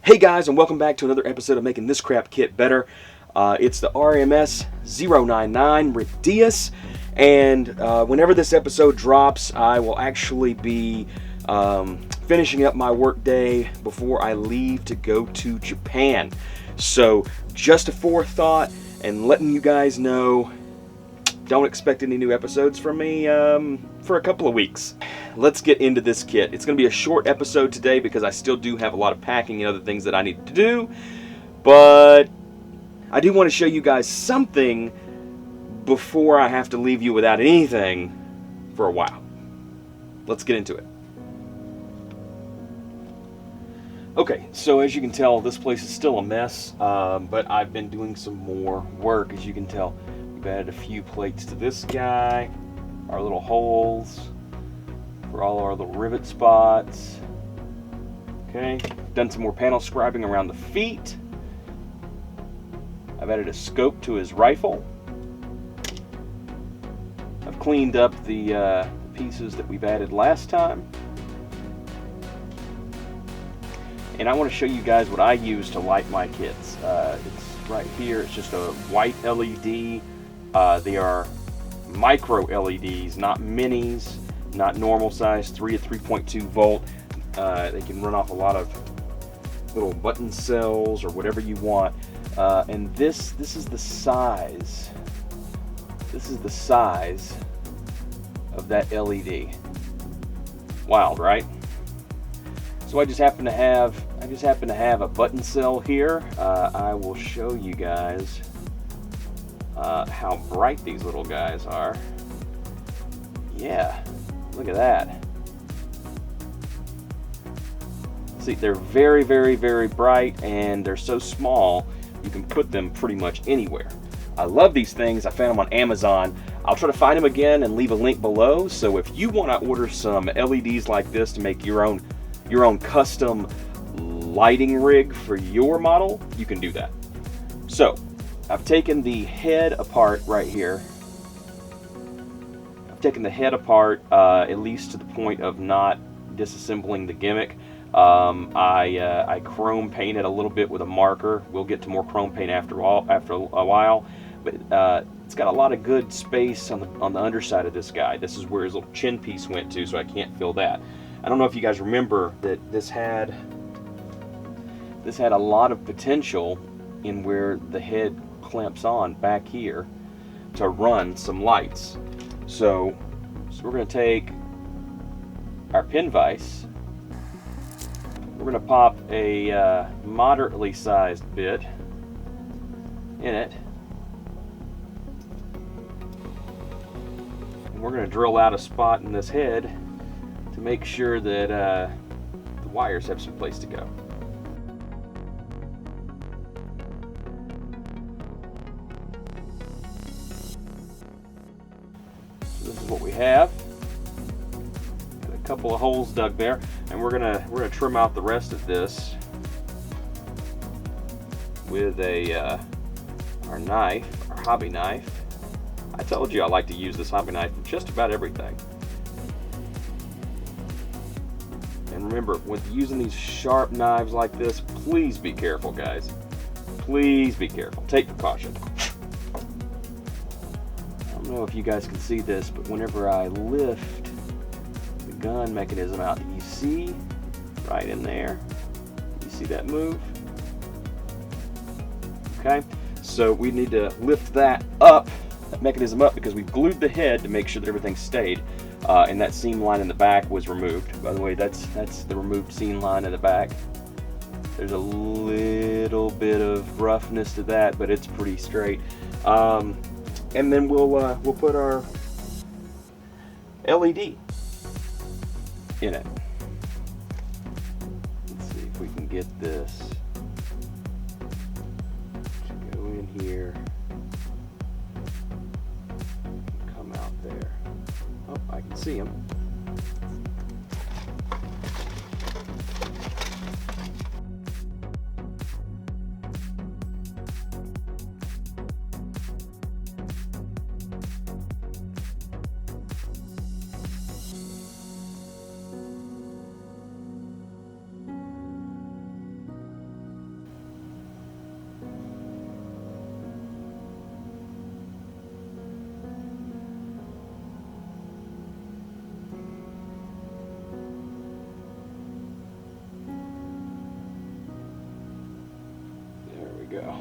Hey guys, and welcome back to another episode of Making This Crap Kit Better. It's the RMS 099 Ridius, and whenever this episode drops, I will actually be finishing up my work day before I leave to go to Japan. So, just a forethought and letting you guys know, don't expect any new episodes from me for a couple of weeks. Let's get into this kit. It's going to be a short episode today because I still do have a lot of packing and other things that I need to do. But I do want to show you guys something before I have to leave you without anything for a while. Let's get into it. Okay, so as you can tell, this place is still a mess, but I've been doing some more work. As you can tell, we've added a few plates to this guy, our little holes for all our little rivet spots. Okay, done some more panel scribing around the feet. I've added a scope to his rifle. I've cleaned up the pieces that we've added last time. And I want to show you guys what I use to light my kits. It's right here. It's just a white LED. They are micro LEDs, not minis, not normal size, 3 to 3.2 volt. They can run off a lot of little button cells or whatever you want. And this is the size. This is the size of that LED. Wild, right? So I just happen to have a button cell here. I will show you guys how bright these little guys are. Yeah, look at that. See, they're very, very, very bright, and they're so small you can put them pretty much anywhere. I love these things. I found them on Amazon. I'll try to find them again and leave a link below. So if you want to order some LEDs like this to make your own custom lighting rig for your model, you can do that. So I've taken the head apart right here. I've taken the head apart at least to the point of not disassembling the gimmick. I chrome painted a little bit with a marker. We'll get to more chrome paint after a while, but it's got a lot of good space on the underside of this guy. This is where his little chin piece went to, so I can't fill that. I don't know if you guys remember that this had a lot of potential in where the head clamps on back here to run some lights. So we're going to take our pin vise. We're going to pop a moderately sized bit in it. And we're going to drill out a spot in this head to make sure that the wires have some place to go. So this is what we have. Got a couple of holes dug there, and we're gonna trim out the rest of this with our knife, our hobby knife. I told you I like to use this hobby knife for just about everything. And remember, when using these sharp knives like this, please be careful, guys. Please be careful. Take precaution. I don't know if you guys can see this, but whenever I lift the gun mechanism out, you see right in there? You see that move? Okay, so we need to lift that up, that mechanism up, because we've glued the head to make sure that everything stayed. And that seam line in the back was removed. By the way, that's the removed seam line in the back. There's a little bit of roughness to that, but it's pretty straight. And then we'll put our LED in it. Let's see if we can get this to go in here. Come out there. Oh, I can see him. go.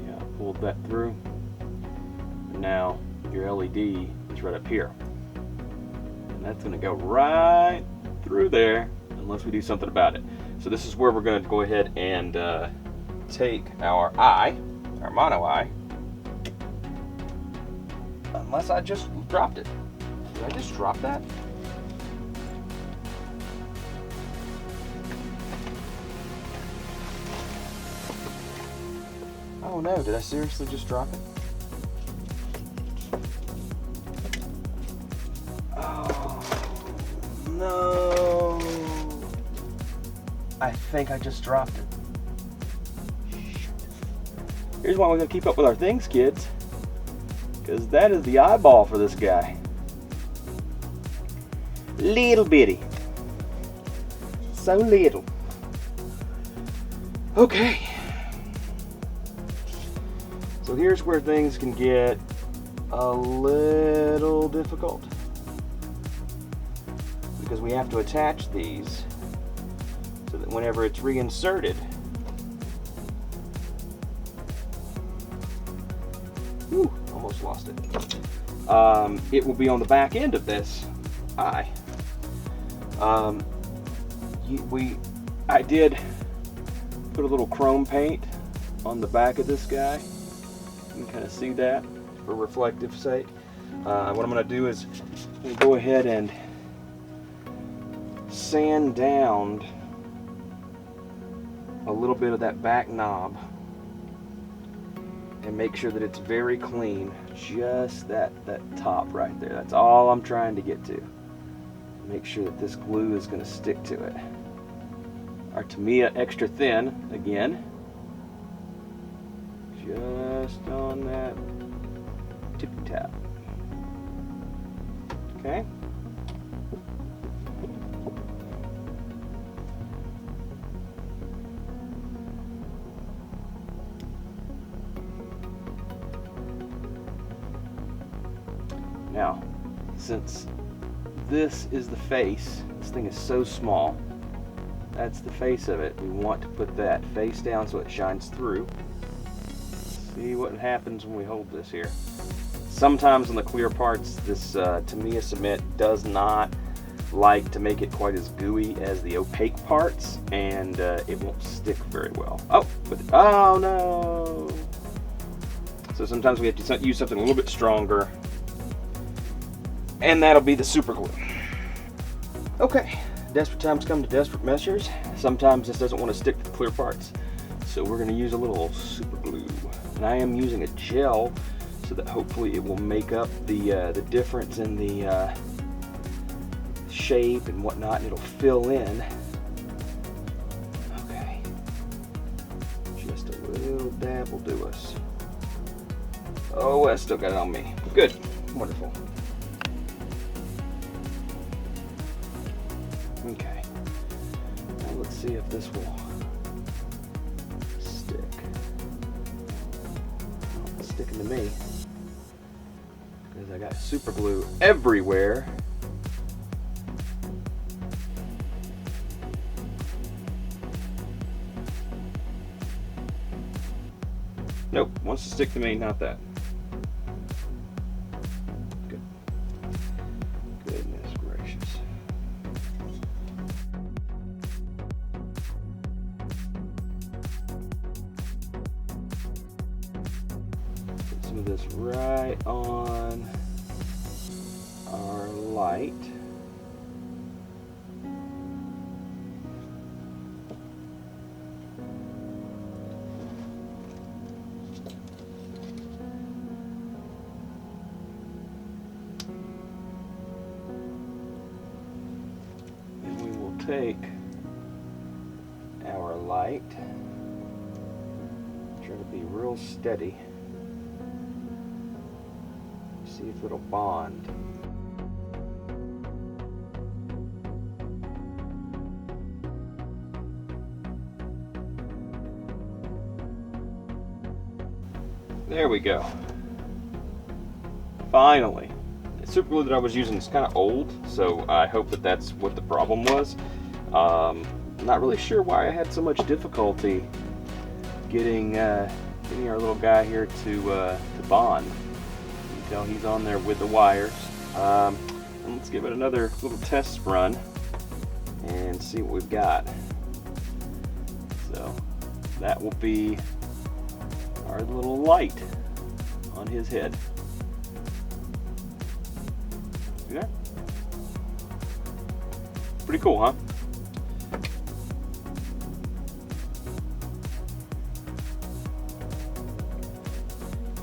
Yeah, I pulled that through. And now your LED is right up here. And that's going to go right through there unless we do something about it. So this is where we're going to go ahead and take our eye, our mono eye, unless I just dropped it. Did I just drop that? Oh no, did I seriously just drop it? Oh no. I think I just dropped it. Here's why we're going to keep up with our things, kids. Because that is the eyeball for this guy. Little bitty. So little. Okay. So here's where things can get a little difficult. Because we have to attach these so that whenever it's reinserted, almost lost it. It will be on the back end of this eye. I did put a little chrome paint on the back of this guy. You can kind of see that for reflective sake. What I'm going to do is I'm going to go ahead and sand down a little bit of that back knob and make sure that it's very clean. Just that top right there. That's all I'm trying to get to. Make sure that this glue is going to stick to it. Our Tamiya extra thin again. Just on that tippy tap. Okay. Now, since this is the face, this thing is so small, that's the face of it. We want to put that face down so it shines through. See what happens when we hold this here. Sometimes on the clear parts, this Tamiya cement does not like to make it quite as gooey as the opaque parts, and it won't stick very well. Oh no! So sometimes we have to use something a little bit stronger, and that'll be the super glue. Okay, desperate times come to desperate measures. Sometimes this doesn't want to stick to the clear parts, so we're going to use a little super glue. And I am using a gel so that hopefully it will make up the difference in the shape and whatnot, and it'll fill in. Okay, just a little dab will do us. Oh, I still got it on me. Good, wonderful. Okay, now let's see if this will stick. Oh, it's sticking to me because I got super glue everywhere. Nope, wants to stick to me, not that. Good. Goodness gracious. Put some of this right on our light. Take our light, try to be real steady, see if it'll bond. There we go. Finally. super glue that I was using is kind of old, so I hope that that's what the problem was. Not really sure why I had so much difficulty getting our little guy here to bond. You can tell he's on there with the wires. And let's give it another little test run and see what we've got. So that will be our little light on his head. Yeah. Pretty cool, huh?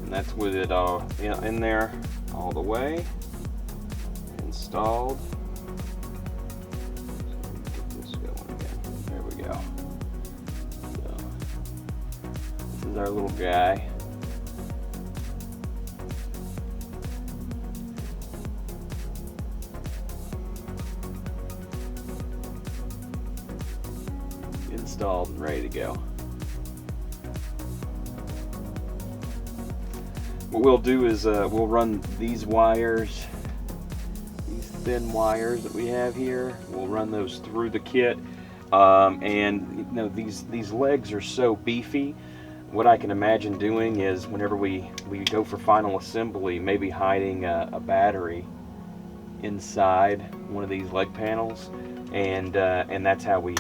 And that's with it all in there all the way installed. Get this going again. There we go. So this is our little guy. Installed and ready to go. What we'll do is we'll run these wires, these thin wires that we have here, we'll run those through the kit. And you know, these legs are so beefy. What I can imagine doing is whenever we go for final assembly, maybe hiding a battery inside one of these leg panels, and that's how we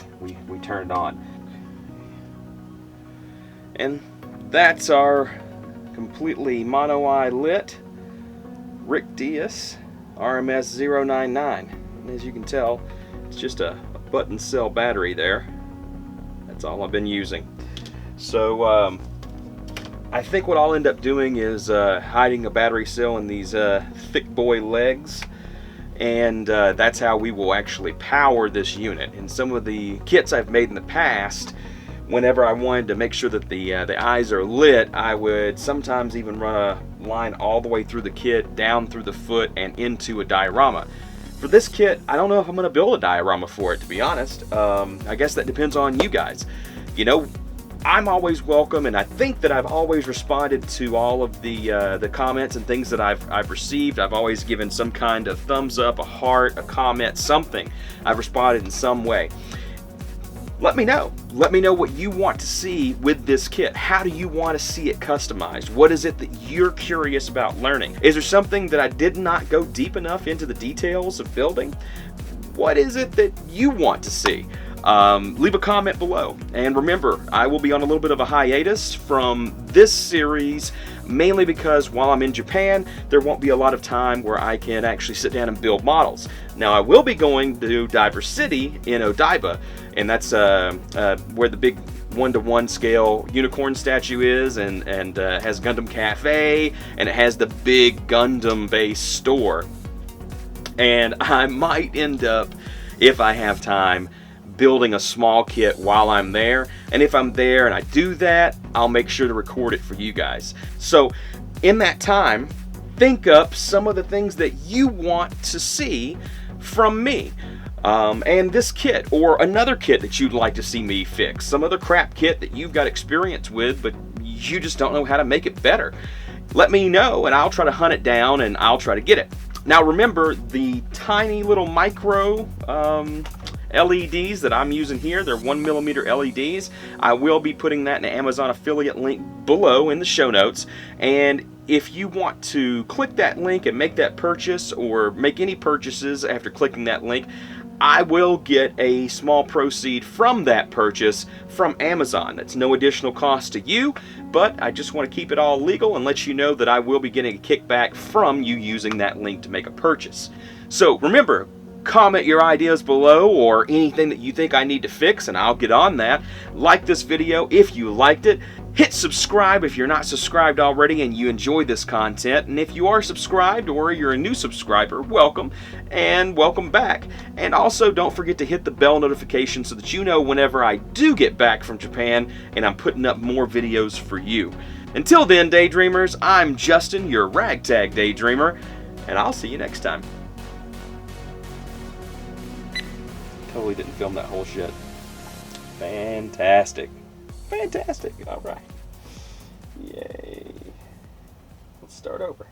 turn it on. And that's our completely mono eye lit Rick Diaz RMS 099. And as you can tell, it's just a button cell battery there. That's all I've been using. So I think what I'll end up doing is hiding a battery cell in these thick boy legs, and that's how we will actually power this unit. In some of the kits I've made in the past, whenever I wanted to make sure that the eyes are lit, I would sometimes even run a line all the way through the kit, down through the foot, and into a diorama. For this kit, I don't know if I'm going to build a diorama for it, to be honest. I guess that depends on you guys. You know, I'm always welcome, and I think that I've always responded to all of the comments and things that I've received. I've always given some kind of thumbs up, a heart, a comment, something. I've responded in some way. Let me know. Let me know what you want to see with this kit. How do you want to see it customized? What is it that you're curious about learning? Is there something that I did not go deep enough into the details of building? What is it that you want to see? Leave a comment below. And remember, I will be on a little bit of a hiatus from this series, mainly because while I'm in Japan, there won't be a lot of time where I can actually sit down and build models. Now, I will be going to Diver City in Odaiba, and that's where the big 1-to-1 scale unicorn statue is, and has Gundam Cafe, and it has the big Gundam base store. And I might end up, if I have time, building a small kit while I'm there. And if I'm there and I do that, I'll make sure to record it for you guys. So in that time, think up some of the things that you want to see from me. And this kit, or another kit that you'd like to see me fix. Some other crap kit that you've got experience with, but you just don't know how to make it better. Let me know, and I'll try to hunt it down, and I'll try to get it. Now remember, the tiny little micro LEDs that I'm using here, they're 1mm LEDs. I will be putting that in the Amazon affiliate link below in the show notes. And if you want to click that link and make that purchase, or make any purchases after clicking that link, I will get a small proceed from that purchase from Amazon. That's no additional cost to you, but I just want to keep it all legal and let you know that I will be getting a kickback from you using that link to make a purchase. So remember, comment your ideas below, or anything that you think I need to fix, and I'll get on that. Like this video if you liked it. Hit subscribe if you're not subscribed already and you enjoy this content. And if you are subscribed, or you're a new subscriber, welcome, and welcome back. And also don't forget to hit the bell notification so that you know whenever I do get back from Japan and I'm putting up more videos for you. Until then, Daydreamers, I'm Justin, your Ragtag Daydreamer, and I'll see you next time. Totally didn't film that whole shit. Fantastic. Fantastic. All right. Yay. Let's start over.